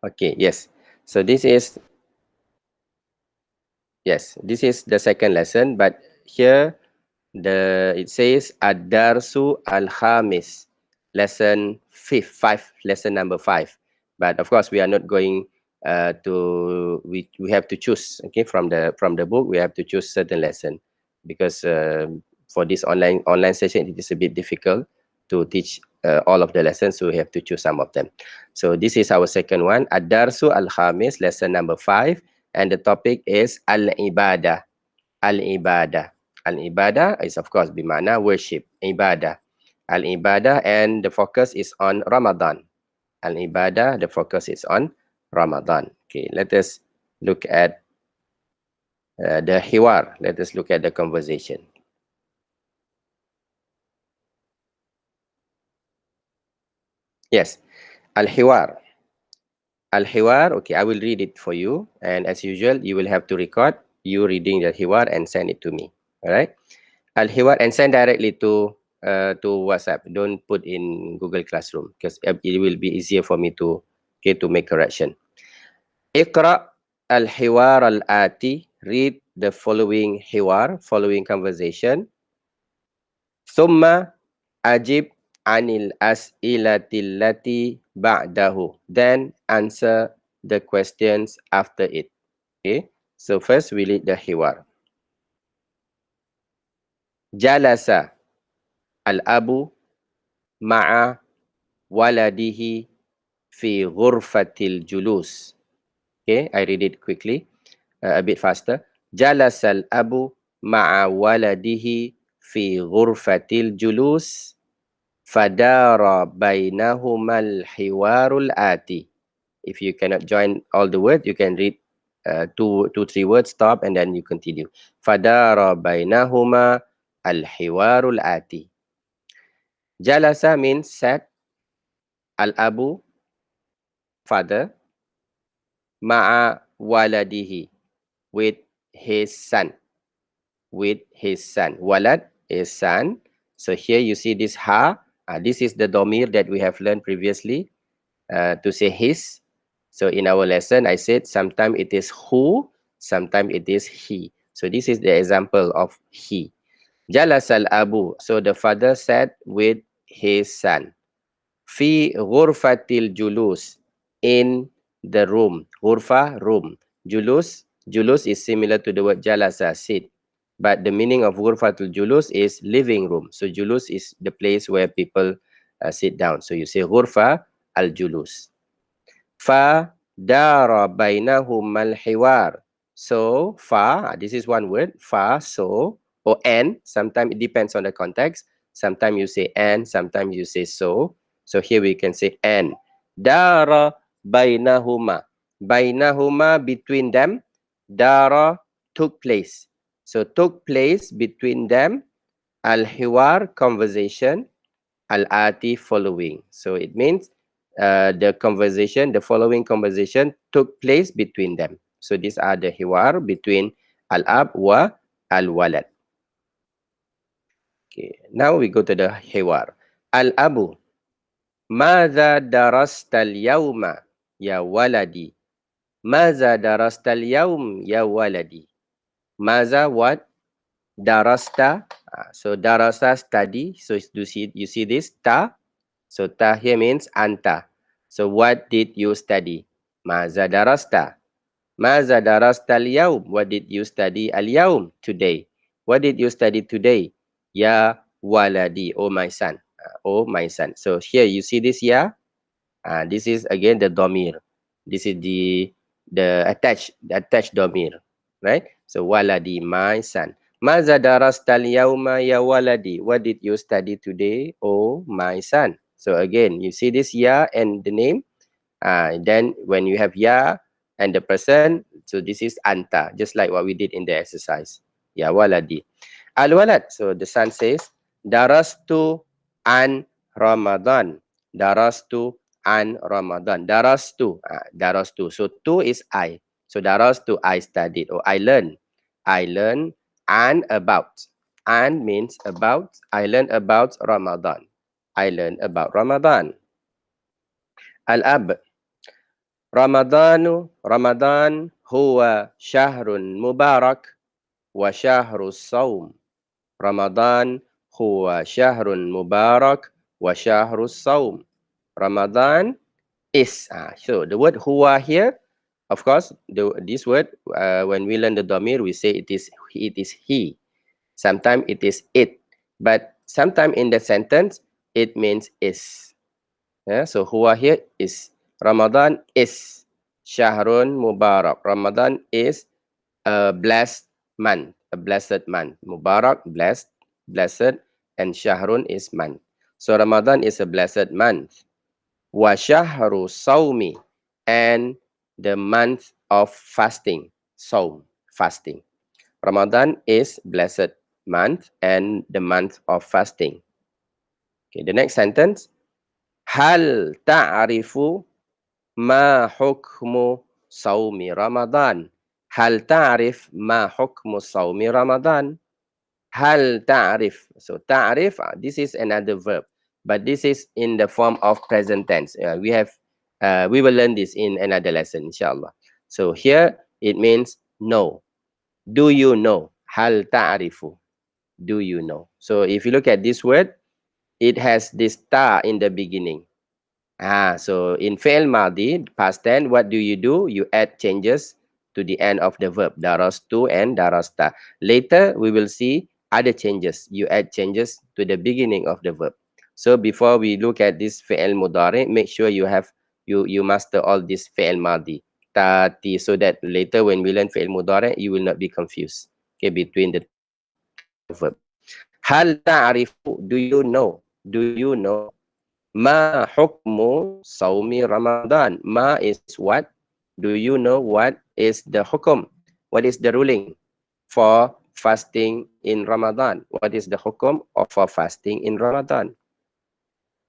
Okay, yes. So this is the second lesson, but here it says Ad-Darsu Al-Khamis, lesson number 5. But of course, we are not going we have to choose, okay, from the book. We have to choose certain lesson because for this online session, it is a bit difficult to teach all of the lessons, so we have to choose some of them. So this is our second one, Ad-Darsu Al-Khamis, lesson number 5, and the topic is Al-Ibadah. Al-Ibadah. Al-Ibadah is of course bermakna worship, ibadah. Al-Ibadah, and the focus is on Ramadan. Al-Ibadah, the focus is on Ramadan. Okay, let us look at the hiwar. Let us look at the conversation. Yes, Al-Hiwar. Al-Hiwar, okay, I will read it for you. And as usual, you will have to record you reading the Hiwar and send it to me. All right? Al-Hiwar, and send directly to WhatsApp. Don't put in Google Classroom because it will be easier for me to make correction. Iqra al-Hiwar al-Ati. Read the following Hiwar, following conversation. Thumma ajib anil as'ilati allati ba'dahu. Then answer the questions after it. Okay. So first we read the Hiwar. Jalasa al-abu ma'a waladihi fi ghurfatil julus. Okay, I read it quickly, a bit faster. Jalasal abu ma'a waladihi fi ghurfatil julus fadara bainahumal hiwarul ati. If you cannot join all the words, you can read two, three words, stop, and then you continue. Fadara bainahuma al hiwarul ati. Jalasa means sat. Al-abu, father. Ma'a waladihi, with his son. With his son. Walad is son. So here you see this ha. This is the domir that we have learned previously to say his. So in our lesson, I said sometimes it is who, sometimes it is he. So this is the example of he. Jalas al-abu. So the father sat with his son. Fi ghurfatil julus, in the room. Ghurfa, room. Julus is similar to the word jalasa, sit. But the meaning of ghurfatul julus is living room. So julus is the place where people sit down. So you say ghurfa al-julus. Fa dara bainahum al-hiwar. So fa, this is one word. Fa, so, or and. Sometimes it depends on the context. Sometimes you say and, sometimes you say so. So here we can say and. Dara bainahuma. Bainahuma, between them. Dara, took place. So took place between them. Al-hiwar, conversation. Al-ati, following. So it means the following conversation took place between them. So these are the hiwar between al-ab wa al-walad. Okay, now we go to the hiwar. Al-abu, Madha darasta al-yawma ya waladi? Madha darasta al-yawm ya waladi? Madha, what? Darasta. So darasta, study. So you see this? Ta. So ta here means anta. So what did you study? Maza darasta. Maza darasta al-yawm. What did you study al-yawm? Today. What did you study today? Ya waladi. Oh my son. Oh my son. So here you see this ya. This is again the domir. This is the attached domir. Right? So waladi, my son. Maza darasta al-yawma ya waladi. What did you study today? Oh my son. So again, you see this ya and the name. Then when you have ya and the person, so this is anta, just like what we did in the exercise. Ya waladi. Al-walad. So the son says, Darastu an Ramadan. Darastu an Ramadan. Darastu. So tu is I. So darastu, I studied or I learned. I learned and about. And means about. I learned about Ramadan. I learned about Ramadan. Al-ab. رمضان هو شهر مبارك وشهر الصوم. رمضان هو شهر مبارك وشهر الصوم. Ramadan is. So the word huwa here, of course, this word, when we learn the domir, we say it is he. Sometimes it is it. But sometimes in the sentence, it means is. Yeah, so huwa here is. Ramadan is Shahrun Mubarak. Ramadan is a blessed month, a blessed month. Mubarak, blessed, and Shahrun is month. So Ramadan is a blessed month. Wa shahru sawmi, and the month of fasting. Saum, fasting. Ramadan is blessed month and the month of fasting. Okay, the next sentence. Hal ta'rifu ma hukmu sawmi Ramadan? Hal ta'rif ma hukmu sawmi Ramadan? Hal ta'rif. So ta'rif, this is another verb, but this is in the form of present tense. We will learn this in another lesson, inshallah. So here it means know. Do you know? Hal ta'rifu. Do you know? So if you look at this word, it has this ta in the beginning. So in fi'l madi, past tense, what do? You add changes to the end of the verb, darastu and darasta. Later, we will see other changes. You add changes to the beginning of the verb. So before we look at this fi'l mudari, make sure you master all this fi'l madi, tati, so that later when we learn fi'l mudari, you will not be confused, okay, between the two kind of verb. Hal ta'rifu, do you know? Do you know? Ma hukmu saumi Ramadan. Ma is what? Do you know what is the hukum? What is the ruling for fasting in Ramadan? What is the hukum for fasting in Ramadan?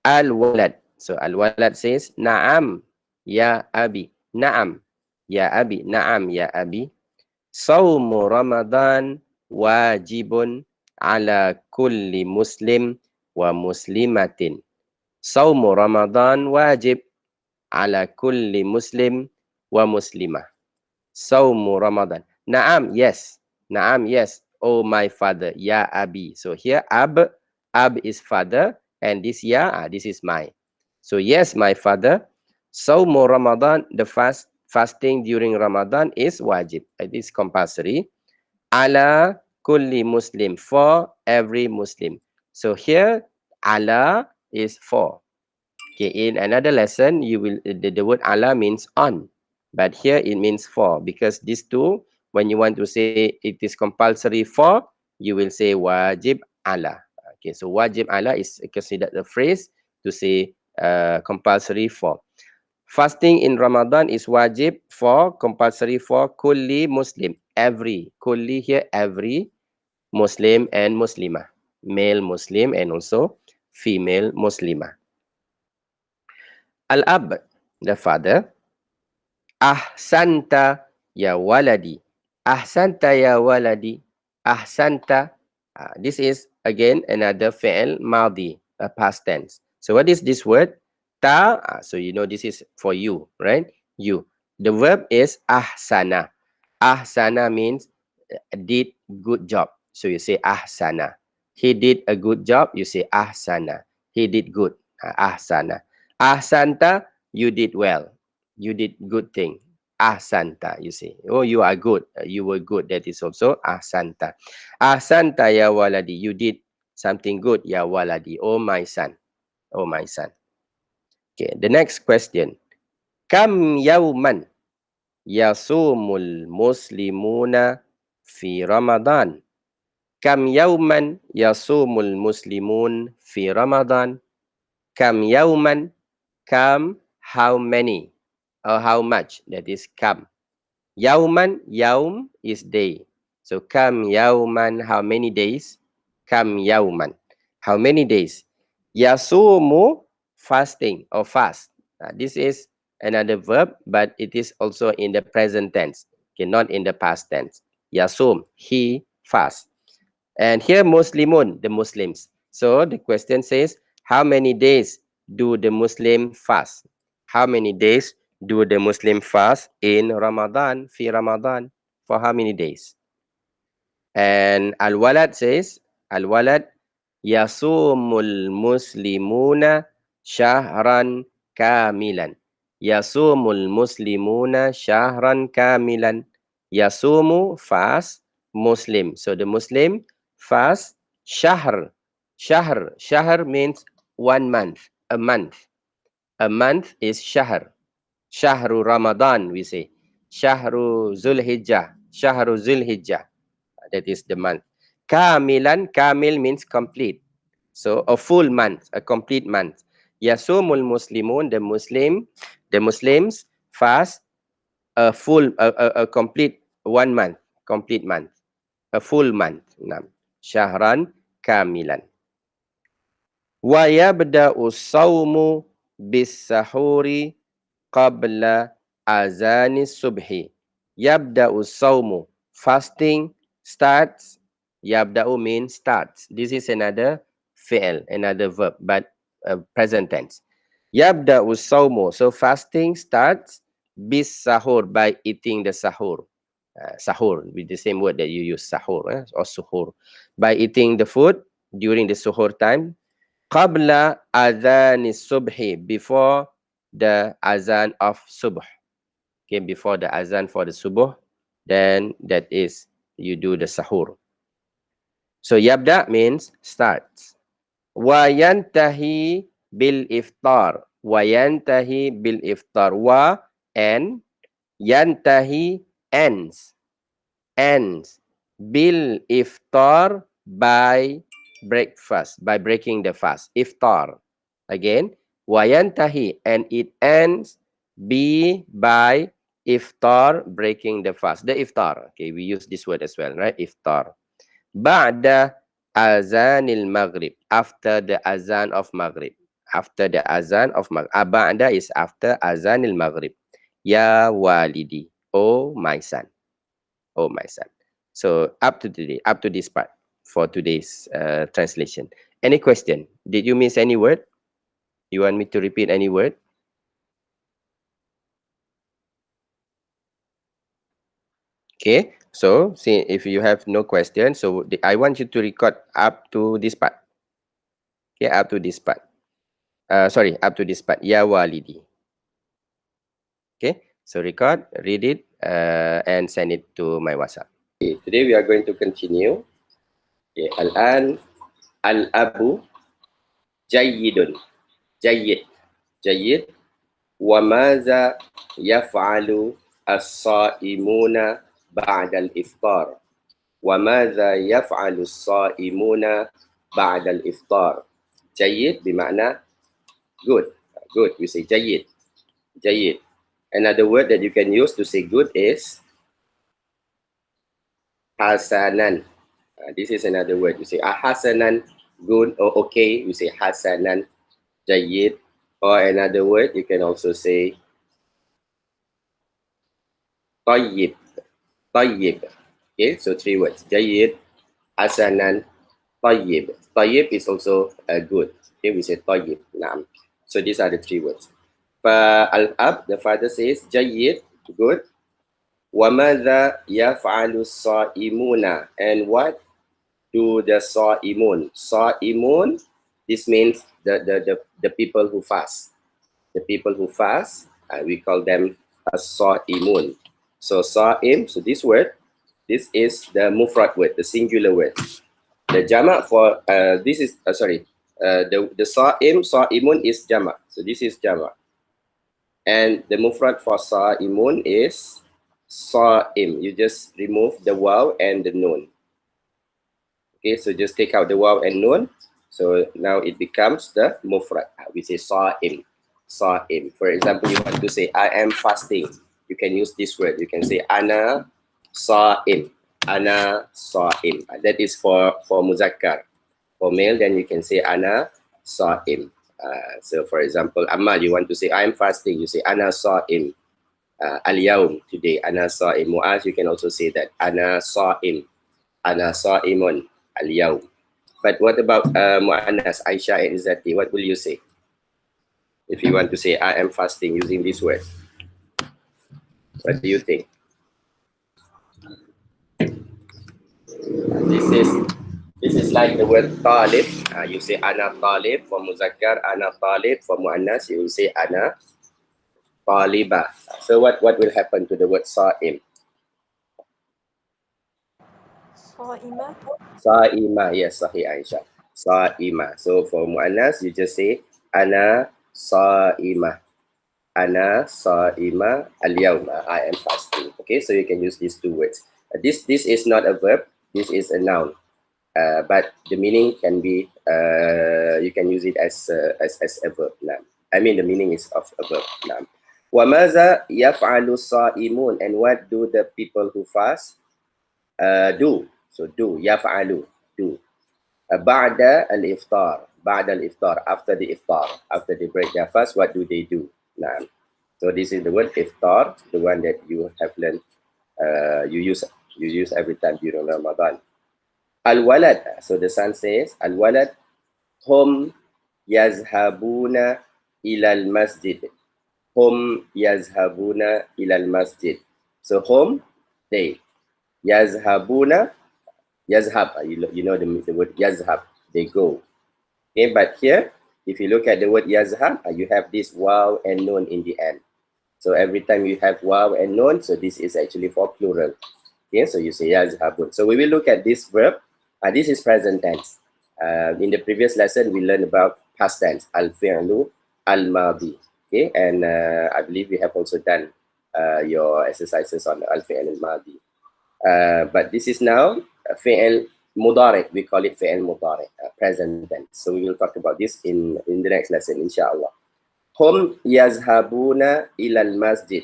Al-walad. So al-walad says, Na'am ya abi. Na'am ya abi. Na'am ya abi. Saumu Ramadan wajibun ala kulli muslim wa muslimatin. Saumu Ramadan wajib ala kulli muslim wa muslimah. Saumu Ramadan. Naam, yes. Naam, yes. Oh, my father. Ya abi. So here, ab is father. And this ya, this is my. So yes, my father. Saumu Ramadan, the fasting during Ramadan is wajib. It is compulsory. Ala kulli muslim, for every Muslim. So here, ala is for. Okay, in another lesson, the word ala means on, but here it means for, because these two, when you want to say it is compulsory for, you will say wajib ala. Okay, so wajib ala is considered the phrase to say compulsory for. Fasting in Ramadan is wajib for, compulsory for kulli Muslim, every. Kulli here, every Muslim and Muslimah, male Muslim and also female Muslimah. Al-ab, the father. Ahsanta ya waladi. Ahsanta ya waladi. Ahsanta. This is again another fi'l madi, a past tense. So what is this word? Ta. So you know this is for you, right? You. The verb is ahsana. Ahsana means did good job. So you say ahsana. He did a good job. You say ahsana. He did good. Ahsana. Ahsanta, you did well. You did good thing. Ahsanta, you say. Oh, you are good. You were good. That is also ahsanta. Ahsanta ya waladi. You did something good. Ya waladi. Oh, my son. Oh, my son. Okay, the next question. Kam yawman yasumul muslimuna fi Ramadan? Kam yawman yasumul muslimun fi Ramadan? Kam yawman, kam, how many or how much, that is kam. Yauman, yaum is day. So kam yauman, how many days? Kam yauman, how many days? Yasumu, fasting or fast. This is another verb, but it is also in the present tense, okay, not in the past tense. Yasum, he fast. And here Muslimun, the Muslims. So the question says, how many days do the Muslim fast? How many days do the Muslim fast in Ramadan, fi Ramadan, for how many days? And Al-Walad says, Al-Walad, yasumul muslimuna shahran kamilan. Yasumul muslimuna shahran kamilan. Yasumu, fast, Muslim. So the Muslim fast shahr. Shahr. Shahr means 1 month, a month. A month is shahr. Shahru Ramadan, we say. Shahru Zulhijjah. Shahru Zulhijjah. That is the month. Kamilan, kamil means complete. So a full month, a complete month. Yasumul Muslimun, the Muslims fast a full, a complete 1 month, complete month, a full month. Nam. Shahran kamilan. Wa yabda'u sawmu bis sahuri qabla azani subhi. Yabda'u sawmu, fasting starts. Yabda'u means starts. This is another fi'l, another verb, but present tense. Yabda'u sawmu, so fasting starts bis sahur, by eating the sahur. Sahur with the same word that you use, sahur, or suhur. By eating the food during the suhur time. Qabla adhan subhi, before the azan of subh. Okay, before the azan for the subuh, then that is you do the sahur. So yabda means starts. Wa yantahi bil iftar. Wa yantahi bil iftar. Wa, and, yantahi, ends. Ends. Bil iftar, by breakfast, by breaking the fast. Iftar. Again, wayantahi, and it ends be by iftar, breaking the fast. The iftar. Okay, we use this word as well, right? Iftar. Ba'da azanil maghrib, after the azan of maghrib. After the azan of maghrib. Ba'da is after azanil maghrib. Ya walidi, oh my son. Oh my son. So up to today, up to this part for today's translation. Any question? Did you miss any word? You want me to repeat any word? Okay. So see, if you have no question, so I want you to record up to this part. Okay, up to this part. Sorry, up to this part. Ya walidi. Okay. So record, read it, and send it to my WhatsApp. Okay, today we are going to continue. Okay. Al-an al-abu jayyidun. Jayyid. Jayyid. وماذا يفعل الصائمون بعد الإفطار؟ وماذا يفعل الصائمون بعد الإفطار؟ جيد بمعنى good. Good, you say جيد. جيد. Another word that you can use to say good is hasanan. This is another word. You say hasanan, good or okay. You say hasanan, جيد. Or another word, you can also say tayyib. Tayyib. Okay, so 3 words. Jayyid, hasanan, tayyib. Tayyib is also good. Okay, we say tayyib. Naam. So these are the 3 words. Al-ab, the father says, jayyid, good. وَمَاذَا يَفْعَلُ الصَّائِمُونَ, and what do the sa'imun? Sa'imun, this means the people who fast. The people who fast, we call them as-sa'imun. So sa'im, so this word, this is the mufrad word, the singular word. The jamak for this is the sa'im, sa'imun is jamak. So this is jamak. And the mufrad for sa'imun is sa'im. You just remove the waw and the nun. Okay, so just take out the waw and nun. So now it becomes the mufrad. We say sa'im. Sa'im. For example, you want to say I am fasting. You can use this word. You can say ana sa'im. Ana sa'im. That is for muzakkar. For male, then you can say ana sa'im. So for example, Amal, you want to say I am fasting. You say ana sa'im. Al-yawm, today. Ana sa'im. Mu'az, you can also say that. Ana sa'im. Ana sa'imun. Al-yawm. But what about Mu'annas, Aisha and Izzati? What will you say? If you want to say I am fasting using this word. What do you think? This is like the word talib. You say ana talib for muzakkar, ana talib for muannas. You will say ana taliba. So what will happen to the word sa'im? صائمة. Sa'ima, yes, sahih Aisyah. Sa'ima. So for muannas, you just say ana sa'ima. Ana sa'ima al-yawma. I am fasting. Okay, so you can use these two words. This is not a verb. This is a noun. But the meaning can be, you can use it as a verb. Nah. I mean, the meaning is of a verb. Nah. وَمَاذَا يَفْعَلُ الصَّائِمُونَ? And what do the people who fast do? So do, yaf'alu, do. Ba'da al-iftar, after the iftar, after they break their fast, what do they do? Nah. So this is the word iftar, the one that you have learned, you use every time during Ramadan. Al-walad, so the son says, al-walad, hum yazhabuna ilal masjid. Hum yazhabuna ilal masjid. So hum, they. Yazhabuna, yazhab, you know the word yazhab, they go. Okay, but here, if you look at the word yazhab, you have this waw and nun in the end. So every time you have waw and nun, so this is actually for plural. Okay, so you say yazhabun. So we will look at this verb. This is present tense. In the previous lesson, we learned about past tense, al-fi'lu, al-madi. Okay, and I believe we have also done your exercises on al-fi'l al-madi. But this is now fi'l mudari. We call it fi'l mudari, present tense. So we will talk about this in the next lesson, inshallah. Hum yazhabuna ilal masjid.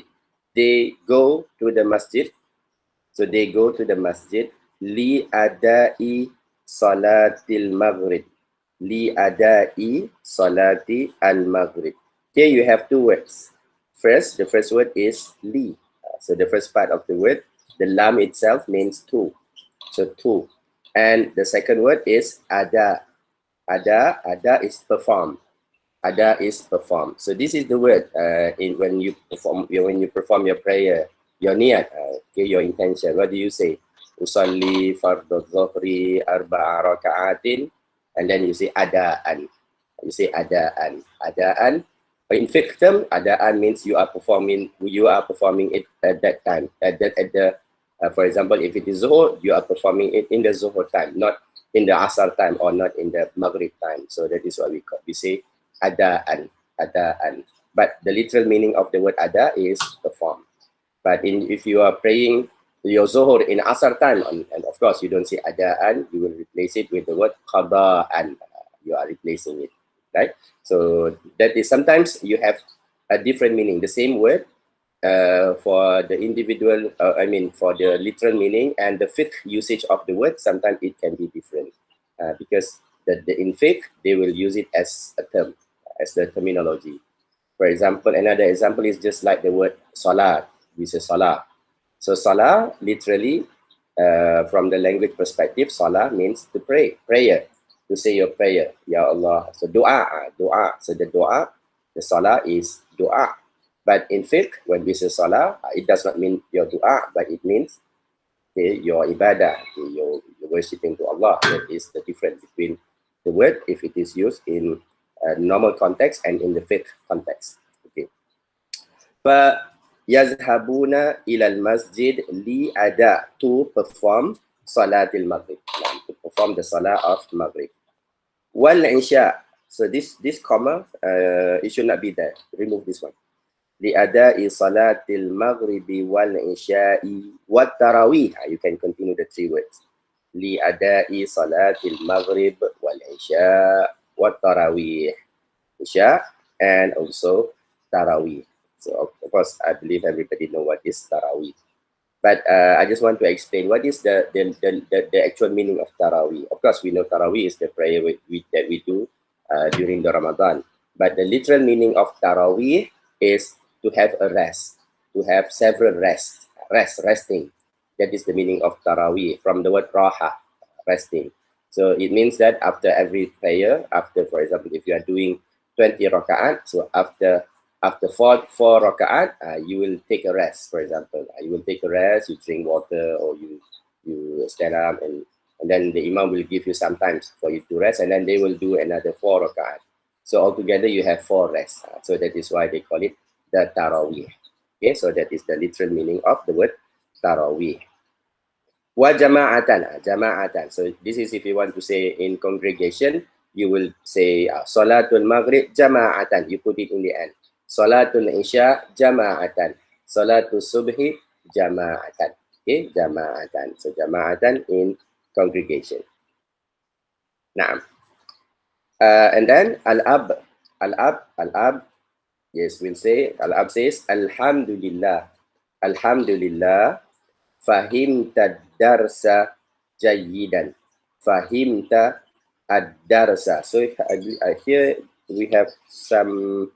They go to the masjid. So they go to the masjid li adai salatil maghrib. Li adai salati al maghrib. Here you have two words. First, the first word is li. So the first part of the word, the lam itself means to. So to. And the second word is ada. Ada is perform. Ada is perform. So this is the word when you perform your prayer, your niyat, okay, your intention. What do you say? Usalli fardhu dhuhri arba'a raka'atin, and then you say adaan. You say adaan. Adaan. In fiqh term, adaan means you are performing it at that time. For example, if it is zuhur, you are performing it in the zuhur time, not in the asar time or not in the maghrib time. So that is what we say adaan. But the literal meaning of the word ada is perform. But if you are praying your zuhur in asar time, and of course you don't say adaan, you will replace it with the word qadaan. You are replacing it, right? So that is, sometimes you have a different meaning. The same word for the individual, for the literal meaning and the fiqh usage of the word, sometimes it can be different because in fiqh, they will use it as a term, as the terminology. For example, another example is just like the word salat. We say salah. So salah, literally, from the language perspective, salah means to pray, prayer, to say your prayer, Ya Allah. So dua. So the dua, the salah is dua. But in fiqh, when we say salah, it does not mean your dua, but it means your ibadah, your worshipping to Allah. That is the difference between the word if it is used in normal context and in the fiqh context. Okay. But yazhabuna ilal masjid li ada, to perform salatil maghrib, to perform the salah of maghrib. Wal isha. So this comma, it should not be there. Remove this one. Li ada'i salatil maghribi wal isha'i wat tarawih. You can continue the three words. Li ada'i salatil maghrib wal isha' wat tarawih. Isha and also tarawih. So of course, I believe everybody know what is tarawih. But I just want to explain what is the actual meaning of tarawih. Of course, we know tarawih is the prayer that we do during the Ramadan. But the literal meaning of tarawih is to have a rest, to have several resting. That is the meaning of tarawih, from the word raha, resting. So it means that after every prayer, after, for example, if you are doing 20 rakaat, so after After four rakaat, you will take a rest. For example, you will take a rest, you drink water, or you stand up, and then the imam will give you some time for you to rest, and then they will do another 4 rakaat. So altogether you have 4 rests. So that is why they call it the tarawih. Okay, so that is the literal meaning of the word tarawih. Wa jama'atan, jama'atan. So this is if you want to say in congregation, you will say salatul maghrib jama'atan. You put it in the end. Salatul isya jama'atan. Salatul subhi jama'atan. Okay, jama'atan. So jama'atan in congregation. Naam. And then al-ab. Al-ab. Yes, we'll say, al-ab says, Alhamdulillah. Alhamdulillah. Fahimta darsa jayidan. Fahimta ad-darsa. So here we have some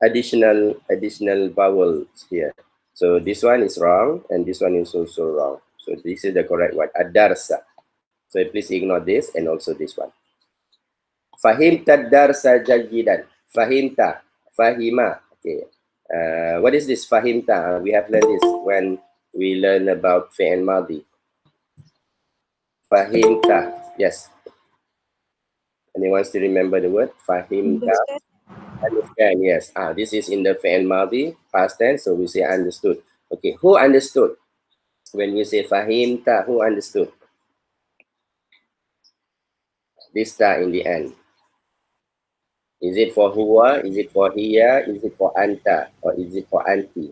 additional vowels here. So this one is wrong, and this one is also wrong. So this is the correct one, ad-darsa. So please ignore this and also this one. Fahimta darsa jayidan. Fahimta. Fahima. Okay. What is this fahimta? We have learned this when we learn about fi'il madhi. Fahimta. Yes. Anyone still remember the word? Fahimta. Understand. Understand, yes. This is in the fi'il madhi, past tense, so we say understood. Okay, who understood? When we say fahimta, who understood? This star in the end. Is it for huwa? Is it for hiya? Is it for anta? Or is it for anti?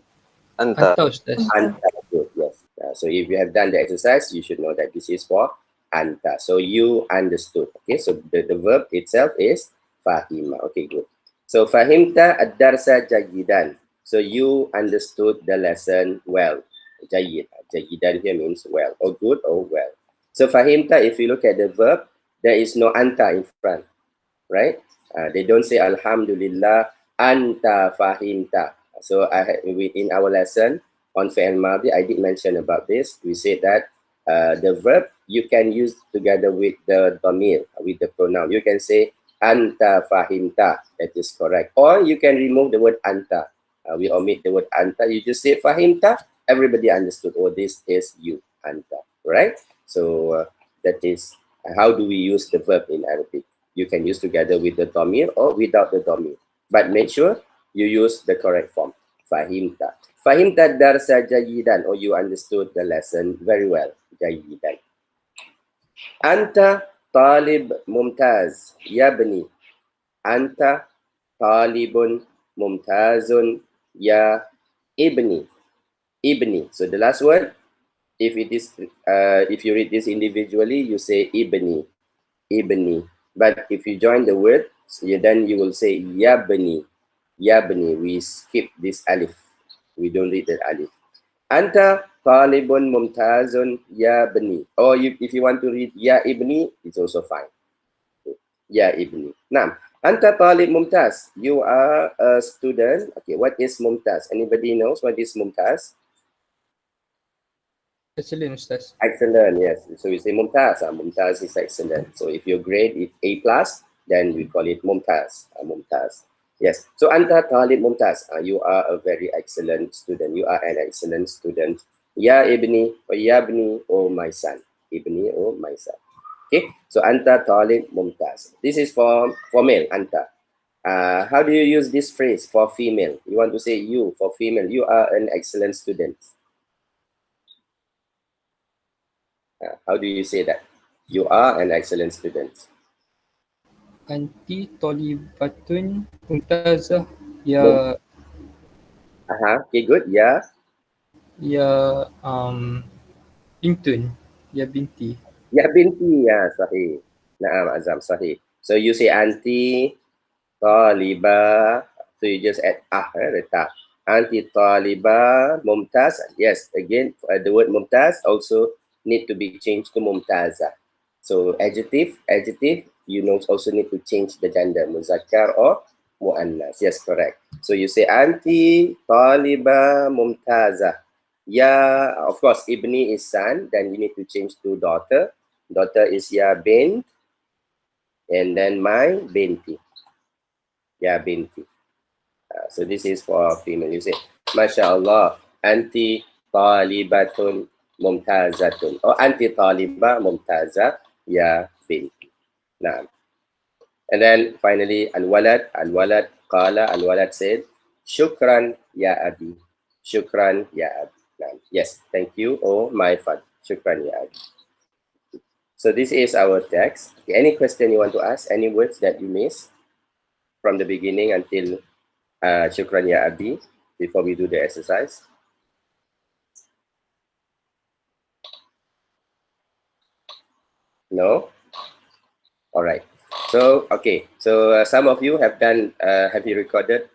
Anta. Anta, good, yes. So if you have done the exercise, you should know that this is for anta. So you understood. Okay, so the verb itself is fahima. Okay, good. So fahimta ad-darsa jayidan. So you understood the lesson well. Jayid. Jayidan here means well, or good, or well. So fahimta, if you look at the verb, there is no anta in front, right? They don't say alhamdulillah anta fahimta. So in our lesson on fi'il madhi, I did mention about this. We said that the verb you can use together with the dhamir, with the pronoun. You can say anta fahimta. That is correct. Or you can remove the word anta. We omit the word anta. You just say fahimta. Everybody understood. Oh, this is you, anta. Right? So that is how do we use the verb in Arabic. You can use together with the dhamir or without the dhamir. But make sure you use the correct form. Fahimta. Fahimta darsa jayidan. Or you understood the lesson very well. Jayidan. Anta talib mumtaz. Yabni. Anta talibun mumtazun. Ya ibni. Ibni. So the last word, if you read this individually, you say ibni. Ibni. But if you join the word, then you will say yabni. Yabni. We skip this alif. We don't read that alif. Anta talibun mumtazun yabni. Or if you want to read ya ibni, it's also fine. Ya ibni. Now, anta talib mumtaz. You are a student. Okay, what is mumtaz? Anybody knows what is mumtaz? Excellent, Ustaz. Excellent, yes. So we say mumtaz. Mumtaz is excellent. So if your grade is A+, then we call it mumtaz. Mumtaz. Yes. So anta talib mumtaz. You are a very excellent student. You are an excellent student. Ya ibni or yabni, oh my son. Ibni, oh my son. Okay. So anta talib mumtaz. This is for male, anta. How do you use this phrase for female? You want to say you for female. You are an excellent student. How do you say that? You are an excellent student. Anti talibatun mumtazah ya Okay, good. Yeah. ya bintun ya binti. Ya binti. Ya, sahih. Naam, Azam, sahih. So you say anti taliba. So you just add the ta. Anti taliba mumtaz. Yes, again, the word mumtaz also need to be changed to mumtaza. So adjective, you know, also need to change the gender, muzakkar or muannas. Yes, correct. So you say anti taliba mumtaza. Ya, of course, ibni is son, then you need to change to daughter. Daughter is ya bint, and then my binti. Ya binti. So this is for female. You say, MashaAllah, anti talibatun mumtazatun. Or anti taliba mumtaza ya binti. Nah. And then finally, al-walad qala, al-walad said, Shukran ya abi. Shukran ya abi. Nah. Yes, thank you, oh my father. Shukran ya abi. So this is our text. Okay, any question you want to ask? Any words that you missed from the beginning until Shukran ya abi before we do the exercise? No? All right. So, okay. So some of you have done, have you recorded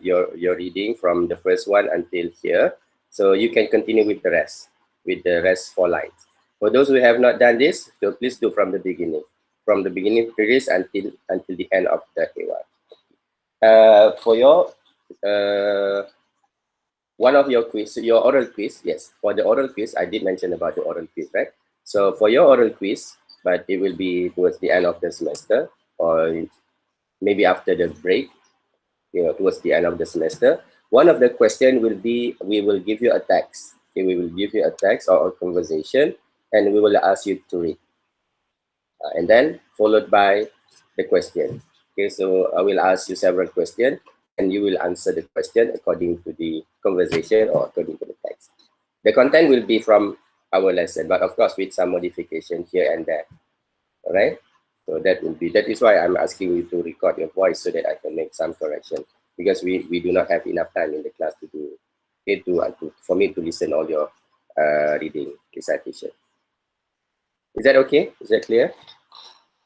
your reading from the first one until here? So you can continue with the rest 4 lines. For those who have not done this, so please do from the beginning periods until the end of the Hewa. For your one of your quiz, your oral quiz, yes, for the oral quiz, I did mention about the oral quiz, right? So for your oral quiz, but it will be towards the end of the semester or maybe after the break, towards the end of the semester. One of the question will be, we will give you a text. Okay, we will give you a text or a conversation, and we will ask you to read. And then followed by the question. Okay, so I will ask you several questions, and you will answer the question according to the conversation or according to the text. The content will be from our lesson, but of course with some modification here and there. All right. So that is why I'm asking you to record your voice so that I can make some correction, because we do not have enough time in the class to do it for me to listen all your reading recitation. Is that okay? Is that clear?